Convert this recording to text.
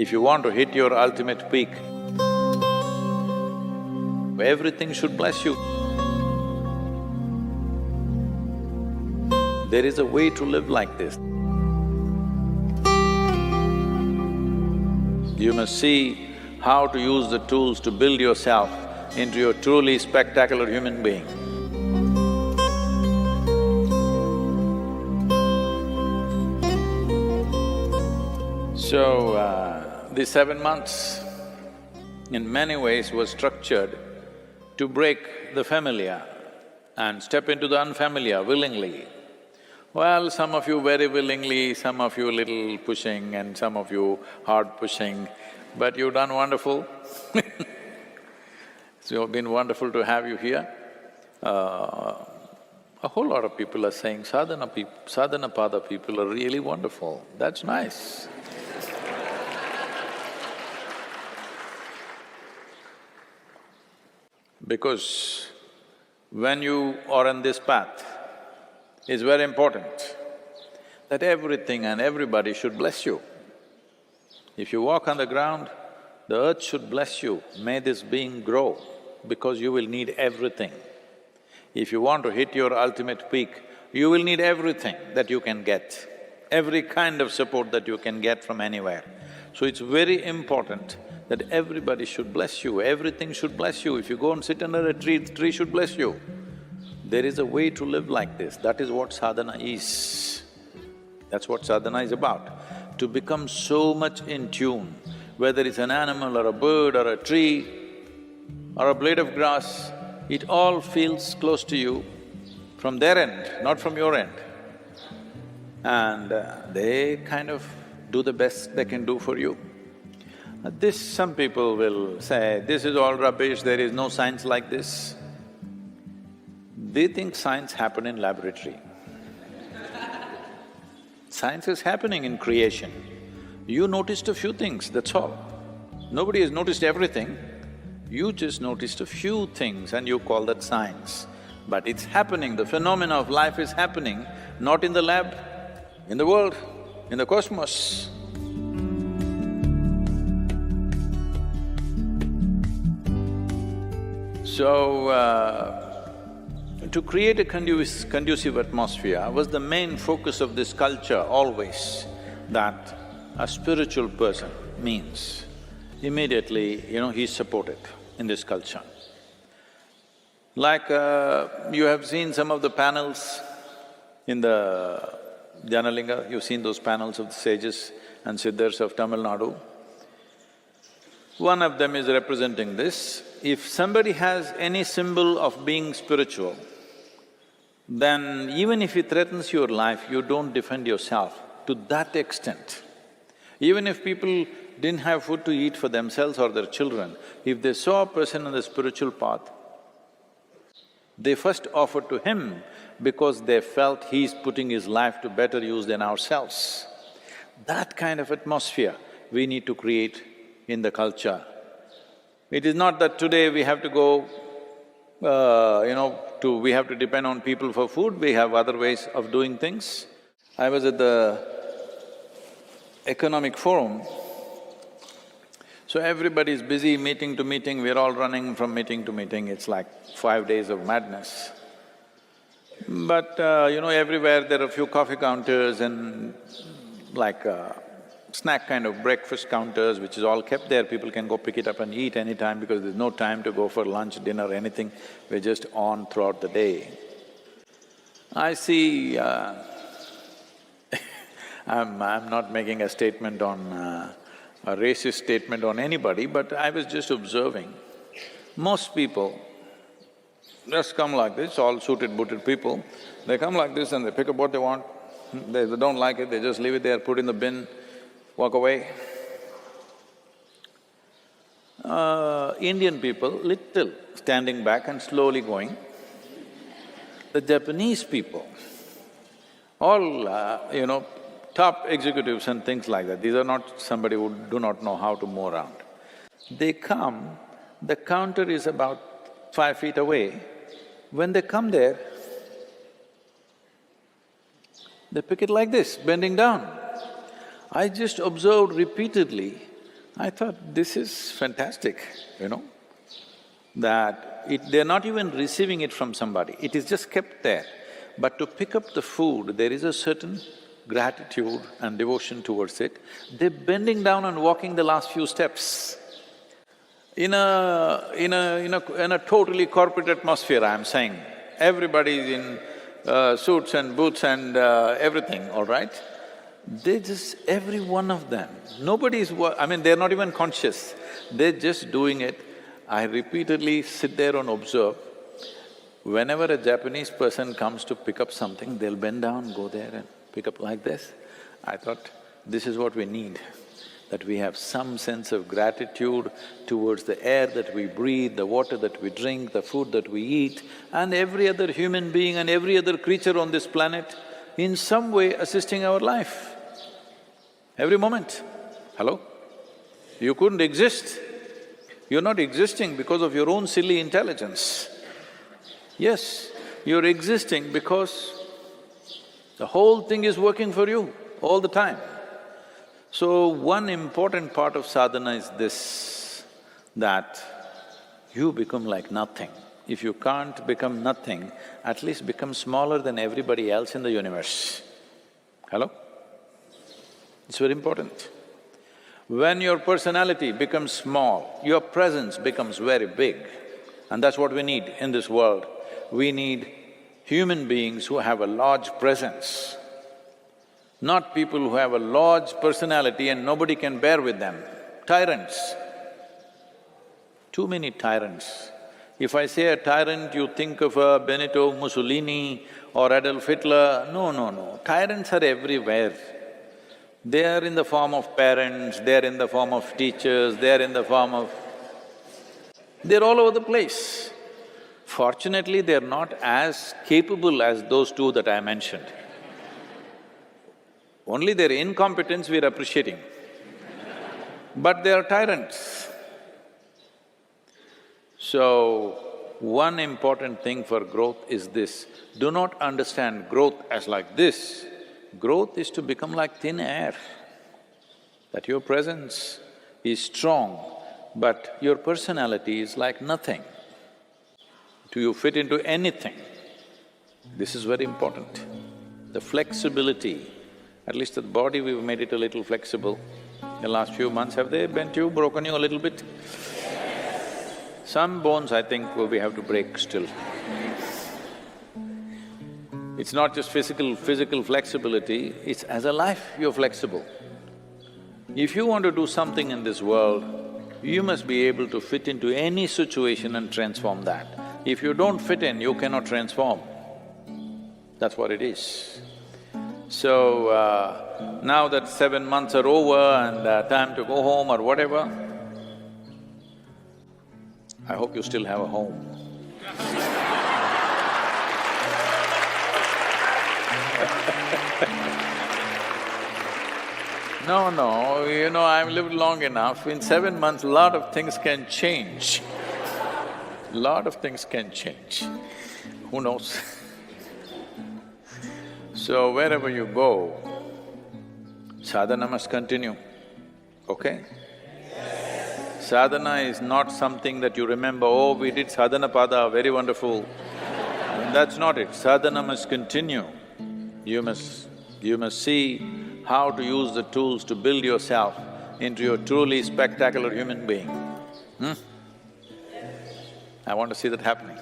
If you want to hit your ultimate peak, everything should bless you. There is a way to live like this. You must see how to use the tools to build yourself into a truly spectacular human being. So, these 7 months in many ways was structured to break the familiar and step into the unfamiliar willingly. Well, some of you very willingly, some of you little pushing and some of you hard pushing, but you've done wonderful. So it's been wonderful to have you here. A whole lot of people are saying sadhana-pada people are really wonderful, that's nice. Because when you are on this path, it's very important that everything and everybody should bless you. If you walk on the ground, the earth should bless you, may this being grow, because you will need everything. If you want to hit your ultimate peak, you will need everything that you can get, every kind of support that you can get from anywhere. So it's very important that everybody should bless you, everything should bless you. If you go and sit under a tree, the tree should bless you. There is a way to live like this, that is what sadhana is. That's what sadhana is about, to become so much in tune, whether it's an animal or a bird or a tree or a blade of grass, it all feels close to you from their end, not from your end. And they kind of do the best they can do for you. Some people will say, this is all rubbish, there is no science like this. They think science happen in laboratory. Science is happening in creation. You noticed a few things, that's all. Nobody has noticed everything. You just noticed a few things and you call that science. But it's happening, the phenomena of life is happening, not in the lab, in the world, in the cosmos. So, to create a conducive atmosphere was the main focus of this culture always, that a spiritual person means immediately, he's supported in this culture. Like you have seen some of the panels in the Dhyanalinga, you've seen those panels of the sages and siddhas of Tamil Nadu. One of them is representing this. If somebody has any symbol of being spiritual, then even if he threatens your life, you don't defend yourself to that extent. Even if people didn't have food to eat for themselves or their children, if they saw a person on the spiritual path, they first offered to him because they felt he's putting his life to better use than ourselves. That kind of atmosphere we need to create in the culture. It is not that today we have to go, we have to depend on people for food, we have other ways of doing things. I was at the economic forum, so everybody's busy meeting to meeting, we're all running from meeting to meeting, it's like 5 days of madness. But everywhere there are a few coffee counters and like snack kind of breakfast counters, which is all kept there, people can go pick it up and eat anytime because there's no time to go for lunch, dinner, anything, we're just on throughout the day. I see… I'm not making a statement on… a racist statement on anybody, but I was just observing. Most people just come like this, all suited, booted people, they come like this and they pick up what they want. They don't like it, they just leave it there, put in the bin, walk away. Indian people, little standing back and slowly going. The Japanese people, all top executives and things like that, these are not somebody who do not know how to move around. They come, the counter is about 5 feet away. When they come there, they pick it like this, bending down. I just observed repeatedly I thought, this is fantastic, that they're not even receiving it from somebody, it is just kept there. But to pick up the food, there is a certain gratitude and devotion towards it. They're bending down and walking the last few steps. In a totally corporate atmosphere, I'm saying, everybody's in suits and boots and everything, all right? They just… every one of them, nobody's… they're not even conscious, they're just doing it. I repeatedly sit there and observe. Whenever a Japanese person comes to pick up something, they'll bend down, go there and pick up like this. I thought, this is what we need, that we have some sense of gratitude towards the air that we breathe, the water that we drink, the food that we eat, and every other human being and every other creature on this planet in some way assisting our life. Every moment. Hello? You couldn't exist. You're not existing because of your own silly intelligence. Yes, you're existing because the whole thing is working for you all the time. So, one important part of sadhana is this, that you become like nothing. If you can't become nothing, at least become smaller than everybody else in the universe. Hello? It's very important. When your personality becomes small, your presence becomes very big. And that's what we need in this world. We need human beings who have a large presence, not people who have a large personality and nobody can bear with them. Tyrants. Too many tyrants. If I say a tyrant, you think of a Benito Mussolini or Adolf Hitler. No, no, no. Tyrants are everywhere. They are in the form of parents, they are in the form of teachers, they are in the form of… they're all over the place. Fortunately, they're not as capable as those two that I mentioned. Only their incompetence we're appreciating. But they are tyrants. So, one important thing for growth is this, do not understand growth as like this. Growth is to become like thin air, that your presence is strong, but your personality is like nothing. Do you fit into anything? This is very important. The flexibility, at least the body we've made it a little flexible. In the last few months, have they bent you, broken you a little bit? Some bones, I think, we have to break still. It's not just physical flexibility, it's as a life you're flexible. If you want to do something in this world, you must be able to fit into any situation and transform that. If you don't fit in, you cannot transform. That's what it is. So, now that 7 months are over and time to go home or whatever, I hope you still have a home. No, I've lived long enough. In 7 months, lot of things can change. Lot of things can change. Who knows? So wherever you go, sadhana must continue, okay? Sadhana is not something that you remember, oh, we did sadhana pada, very wonderful. That's not it. Sadhana must continue. You must see how to use the tools to build yourself into a truly spectacular human being. I want to see that happening.